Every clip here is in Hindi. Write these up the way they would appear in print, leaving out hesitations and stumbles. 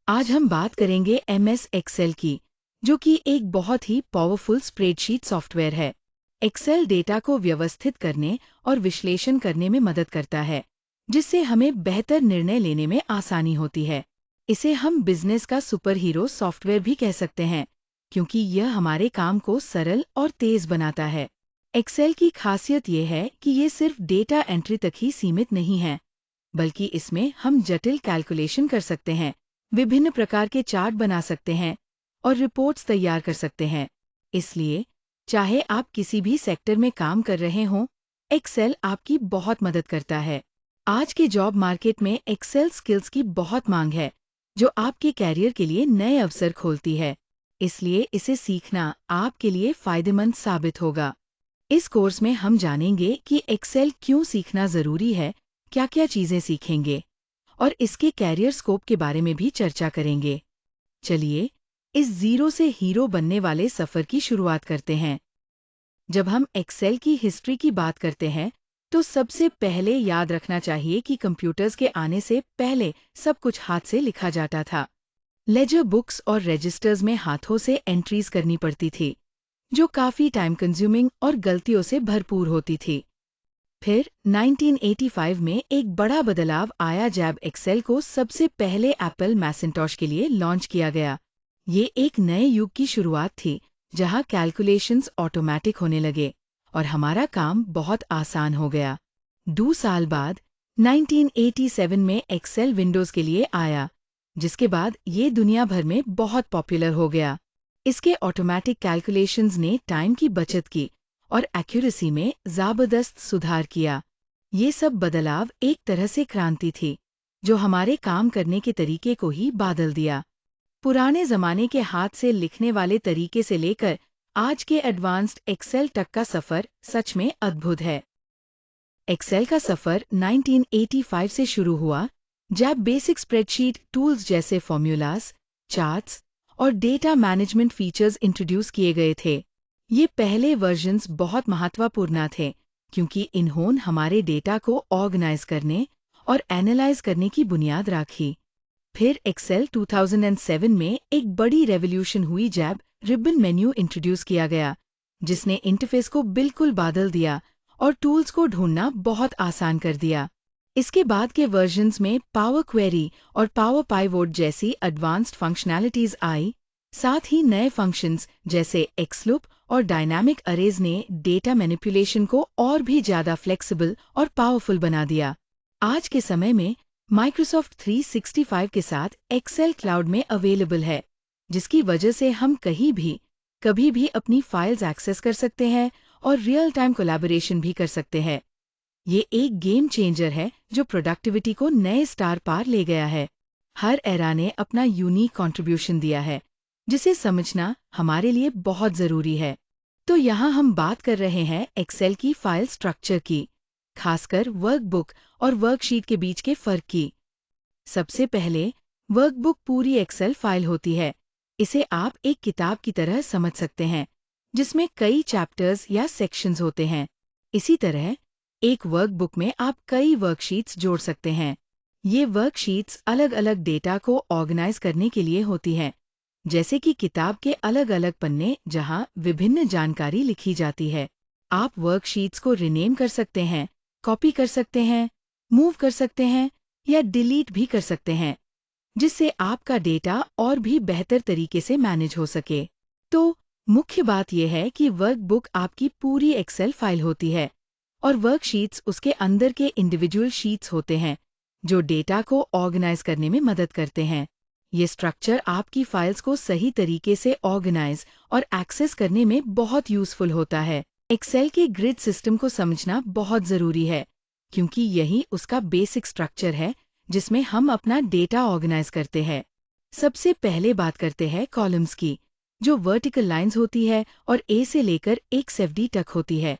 आज हम बात करेंगे MS एक्सेल की, जो कि एक बहुत ही पावरफुल स्प्रेडशीट सॉफ्टवेयर है। एक्सेल डेटा को व्यवस्थित करने और विश्लेषण करने में मदद करता है, जिससे हमें बेहतर निर्णय लेने में आसानी होती है। इसे हम बिजनेस का सुपर हीरो सॉफ्टवेयर भी कह सकते हैं, क्योंकि यह हमारे काम को सरल और तेज बनाता है। एक्सेल की खासियत यह है कि ये सिर्फ डेटा एंट्री तक ही सीमित नहीं है, बल्कि इसमें हम जटिल कैलकुलेशन कर सकते हैं, विभिन्न प्रकार के चार्ट बना सकते हैं और रिपोर्ट्स तैयार कर सकते हैं। इसलिए, चाहे आप किसी भी सेक्टर में काम कर रहे हों, एक्सेल आपकी बहुत मदद करता है। आज के जॉब मार्केट में एक्सेल स्किल्स की बहुत मांग है, जो आपके कैरियर के लिए नए अवसर खोलती है। इसलिए इसे सीखना आपके लिए फायदेमंद साबित होगा। इस कोर्स में हम जानेंगे कि एक्सेल क्यों सीखना जरूरी है, क्या-क्या चीजें सीखेंगे और इसके कैरियर स्कोप के बारे में भी चर्चा करेंगे। चलिए, इस जीरो से हीरो बनने वाले सफर की शुरुआत करते हैं। जब हम एक्सेल की हिस्ट्री की बात करते हैं, तो सबसे पहले याद रखना चाहिए कि कंप्यूटर्स के आने से पहले सब कुछ हाथ से लिखा जाता था। लेजर बुक्स और रजिस्टर्स में हाथों से एंट्रीज करनी पड़ती थी, जो काफी टाइम कंज्यूमिंग और गलतियों से भरपूर होती थी। फिर 1985 में एक बड़ा बदलाव आया जब एक्सेल को सबसे पहले एप्पल मैसिंटॉश के लिए लॉन्च किया गया। ये एक नए युग की शुरुआत थी, जहां कैलकुलेशंस ऑटोमेटिक होने लगे और हमारा काम बहुत आसान हो गया। 2 साल बाद 1987 में एक्सेल विंडोज के लिए आया, जिसके बाद ये दुनिया भर में बहुत पॉपुलर हो गया। इसके ऑटोमेटिक कैलकुलेशंस ने टाइम की बचत की और एक्यूरेसी में जबरदस्त सुधार किया। ये सब बदलाव एक तरह से क्रांति थी, जो हमारे काम करने के तरीके को ही बदल दिया। पुराने जमाने के हाथ से लिखने वाले तरीके से लेकर आज के एडवांस्ड एक्सेल तक का सफर सच में अद्भुत है। एक्सेल का सफर 1985 से शुरू हुआ, जब बेसिक स्प्रेडशीट टूल्स जैसे फॉर्मूलाज, चार्ट्स और डेटा मैनेजमेंट फीचर्स इंट्रोड्यूस किए गए थे। ये पहले वर्जन्स बहुत महत्वपूर्ण थे, क्योंकि इन्होंने हमारे डेटा को ऑर्गेनाइज करने और एनालाइज करने की बुनियाद रखी। फिर एक्सेल 2007 में एक बड़ी रेवोल्यूशन हुई जब रिबन मेन्यू इंट्रोड्यूस किया गया, जिसने इंटरफेस को बिल्कुल बदल दिया और टूल्स को ढूंढना बहुत आसान कर दिया। इसके बाद के वर्जन्स में पावर क्वेरी और पावर पाइवोट जैसी एडवांस्ड फंक्शनैलिटीज आई। साथ ही नए फंक्शंस जैसे एक्सलूप और डायनामिक अरेज ने डेटा मैनिपुलेशन को और भी ज्यादा फ्लेक्सिबल और पावरफुल बना दिया। आज के समय में माइक्रोसॉफ्ट 365 के साथ एक्सेल क्लाउड में अवेलेबल है, जिसकी वजह से हम कहीं भी, कभी भी अपनी फाइल्स एक्सेस कर सकते हैं और रियल टाइम कोलैबोरेशन भी कर सकते हैं। ये एक गेम चेंजर है जो प्रोडक्टिविटी को नए स्टार पार ले गया है। हर एरा ने अपना यूनिक कंट्रीब्यूशन दिया है, जिसे समझना हमारे लिए बहुत जरूरी है। तो यहाँ हम बात कर रहे हैं एक्सेल की फाइल स्ट्रक्चर की, खासकर वर्कबुक और वर्कशीट के बीच के फर्क की। सबसे पहले, वर्कबुक पूरी एक्सेल फाइल होती है। इसे आप एक किताब की तरह समझ सकते हैं, जिसमें कई चैप्टर्स या सेक्शंस होते हैं। इसी तरह, एक वर्कबुक में आप कई वर्कशीट्स जोड़ सकते हैं। ये वर्कशीट्स अलग-अलग डेटा को ऑर्गेनाइज करने के लिए होती हैं, जैसे कि किताब के अलग-अलग पन्ने जहां विभिन्न जानकारी लिखी जाती है। आप वर्कशीट्स को रिनेम कर सकते हैं, कॉपी कर सकते हैं, मूव कर सकते हैं या डिलीट भी कर सकते हैं, जिससे आपका डेटा और भी बेहतर तरीके से मैनेज हो सके। तो मुख्य बात यह है कि वर्कबुक आपकी पूरी एक्सेल फाइल होती है और वर्कशीट्स उसके अंदर के इंडिविजुअल शीट्स होते हैं, जो डेटा को ऑर्गेनाइज करने में मदद करते हैं। ये स्ट्रक्चर आपकी फाइल्स को सही तरीके से ऑर्गेनाइज और एक्सेस करने में बहुत यूजफुल होता है। एक्सेल के ग्रिड सिस्टम को समझना बहुत जरूरी है, क्योंकि यही उसका बेसिक स्ट्रक्चर है जिसमें हम अपना डेटा ऑर्गेनाइज करते हैं। सबसे पहले बात करते हैं कॉलम्स की, जो वर्टिकल लाइंस होती है और ए से लेकर XFD तक होती है,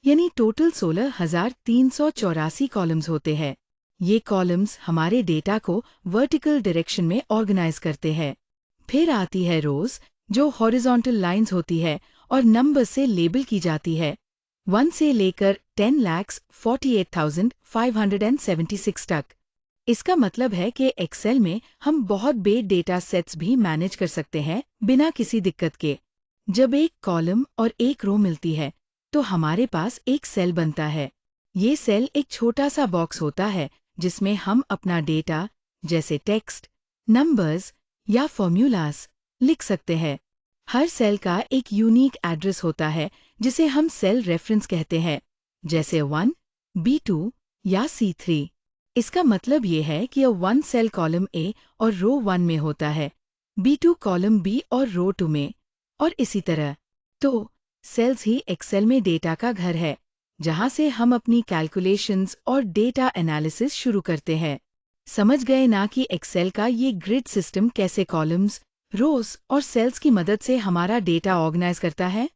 यानी टोटल 16,384 कॉलम्स होते हैं। ये कॉलम्स हमारे डेटा को वर्टिकल डायरेक्शन में ऑर्गेनाइज करते हैं। फिर आती है रोज, जो हॉरिजॉन्टल लाइंस होती है और नंबर से लेबल की जाती है, 1 से लेकर 10,48,576 तक। इसका मतलब है कि एक्सेल में हम बहुत बड़े डेटा सेट्स भी मैनेज कर सकते हैं बिना किसी दिक्कत के। जब एक कॉलम और एक रो मिलती है तो हमारे पास एक सेल बनता है। ये सेल एक छोटा सा बॉक्स होता है जिसमें हम अपना डेटा जैसे टेक्स्ट, नंबर्स या फॉर्मूलाज लिख सकते हैं। हर सेल का एक यूनिक एड्रेस होता है जिसे हम सेल रेफरेंस कहते हैं, जैसे 1, B2 या C3। इसका मतलब ये है कि वन सेल कॉलम ए और रो 1 में होता है, B2 कॉलम बी और रो 2 में, और इसी तरह। तो सेल्स ही एक्सेल में डेटा का घर है, जहां से हम अपनी कैलकुलेशंस और डेटा एनालिसिस शुरू करते हैं। समझ गए ना कि एक्सेल का ये ग्रिड सिस्टम कैसे कॉलम्स, रोज और सेल्स की मदद से हमारा डेटा ऑर्गेनाइज करता है?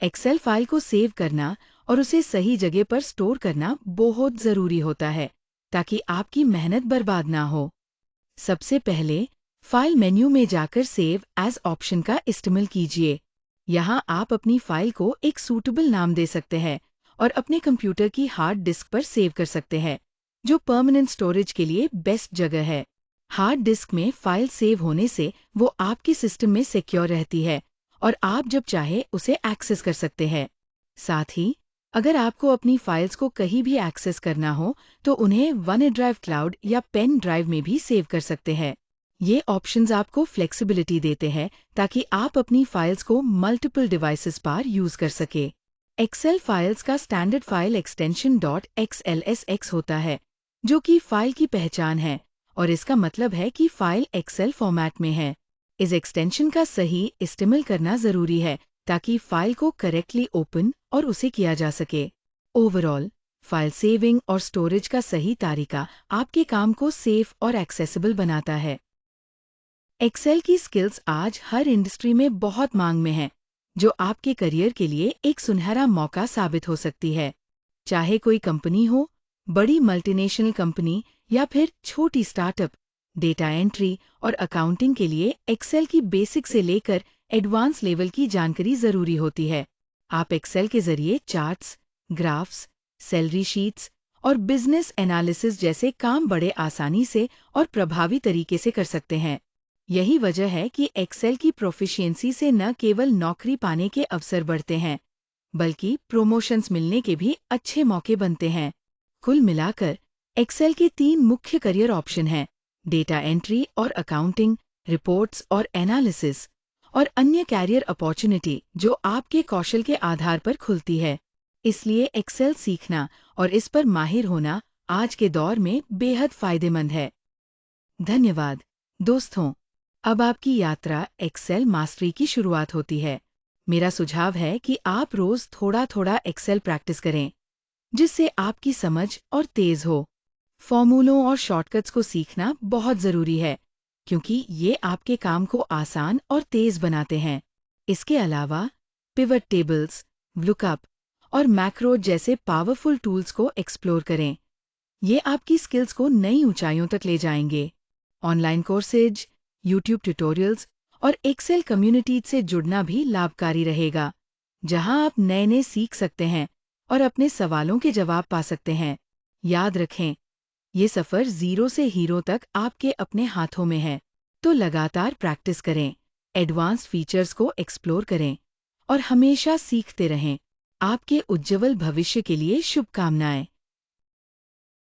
एक्सेल फाइल को सेव करना और उसे सही जगह पर स्टोर करना बहुत ज़रूरी होता है, ताकि आपकी मेहनत बर्बाद ना हो। सबसे पहले फाइल मेन्यू में जाकर सेव एज ऑप्शन का इस्तेमाल कीजिए। यहाँ आप अपनी फाइल को एक सूटेबल नाम दे सकते हैं और अपने कंप्यूटर की हार्ड डिस्क पर सेव कर सकते हैं, जो परमानेंट स्टोरेज के लिए बेस्ट जगह है। हार्ड डिस्क में फाइल सेव होने से वो आपके सिस्टम में सिक्योर रहती है और आप जब चाहे उसे एक्सेस कर सकते हैं। साथ ही अगर आपको अपनी फाइल्स को कहीं भी एक्सेस करना हो तो उन्हें वन ड्राइव क्लाउड या पेन ड्राइव में भी सेव कर सकते हैं। ये ऑप्शंस आपको फ्लेक्सिबिलिटी देते हैं ताकि आप अपनी फाइल्स को मल्टीपल डिवाइसेस पर यूज कर सके। एक्सेल फाइल्स का स्टैंडर्ड फाइल एक्सटेंशन .xlsx होता है, जो कि फाइल की पहचान है और इसका मतलब है कि फाइल एक्सेल फॉर्मेट में है। इस एक्सटेंशन का सही इस्तेमाल करना जरूरी है ताकि फाइल को करेक्टली ओपन और उसे किया जा सके। ओवरऑल फाइल सेविंग और स्टोरेज का सही तरीका आपके काम को सेफ और एक्सेसिबल बनाता है। एक्सेल की स्किल्स आज हर इंडस्ट्री में बहुत मांग में है, जो आपके करियर के लिए एक सुनहरा मौका साबित हो सकती है। चाहे कोई कंपनी हो, बड़ी मल्टीनेशनल कंपनी या फिर छोटी स्टार्टअप, डेटा एंट्री और अकाउंटिंग के लिए एक्सेल की बेसिक से लेकर एडवांस लेवल की जानकारी जरूरी होती है। आप एक्सेल के जरिए चार्ट्स, ग्राफ्स, सैलरी शीट्स और बिजनेस एनालिसिस जैसे काम बड़े आसानी से और प्रभावी तरीके से कर सकते हैं। यही वजह है कि एक्सेल की प्रोफिशिएंसी से न केवल नौकरी पाने के अवसर बढ़ते हैं, बल्कि प्रमोशंस मिलने के भी अच्छे मौके बनते हैं। कुल मिलाकर एक्सेल के 3 मुख्य करियर ऑप्शन हैं: डेटा एंट्री और अकाउंटिंग, रिपोर्ट्स और एनालिसिस, और अन्य कैरियर अपॉर्चुनिटी जो आपके कौशल के आधार पर खुलती है। इसलिए एक्सेल सीखना और इस पर माहिर होना आज के दौर में बेहद फायदेमंद है। धन्यवाद दोस्तों। अब आपकी यात्रा एक्सेल मास्टरी की शुरुआत होती है। मेरा सुझाव है कि आप रोज थोड़ा थोड़ा एक्सेल प्रैक्टिस करें, जिससे आपकी समझ और तेज हो। फॉर्मूलों और शॉर्टकट्स को सीखना बहुत जरूरी है, क्योंकि ये आपके काम को आसान और तेज बनाते हैं। इसके अलावा पिवट टेबल्स, लुकअप और मैक्रो जैसे पावरफुल टूल्स को एक्सप्लोर करें। ये आपकी स्किल्स को नई ऊंचाइयों तक ले जाएंगे। ऑनलाइन कोर्सेज, यूट्यूब ट्यूटोरियल्स और एक्सेल कम्युनिटी से जुड़ना भी लाभकारी रहेगा, जहां आप नए नए सीख सकते हैं और अपने सवालों के जवाब पा सकते हैं। याद रखें, ये सफर जीरो से हीरो तक आपके अपने हाथों में है, तो लगातार प्रैक्टिस करें, एडवांस फीचर्स को एक्सप्लोर करें और हमेशा सीखते रहें। आपके उज्जवल भविष्य के लिए शुभकामनाएं।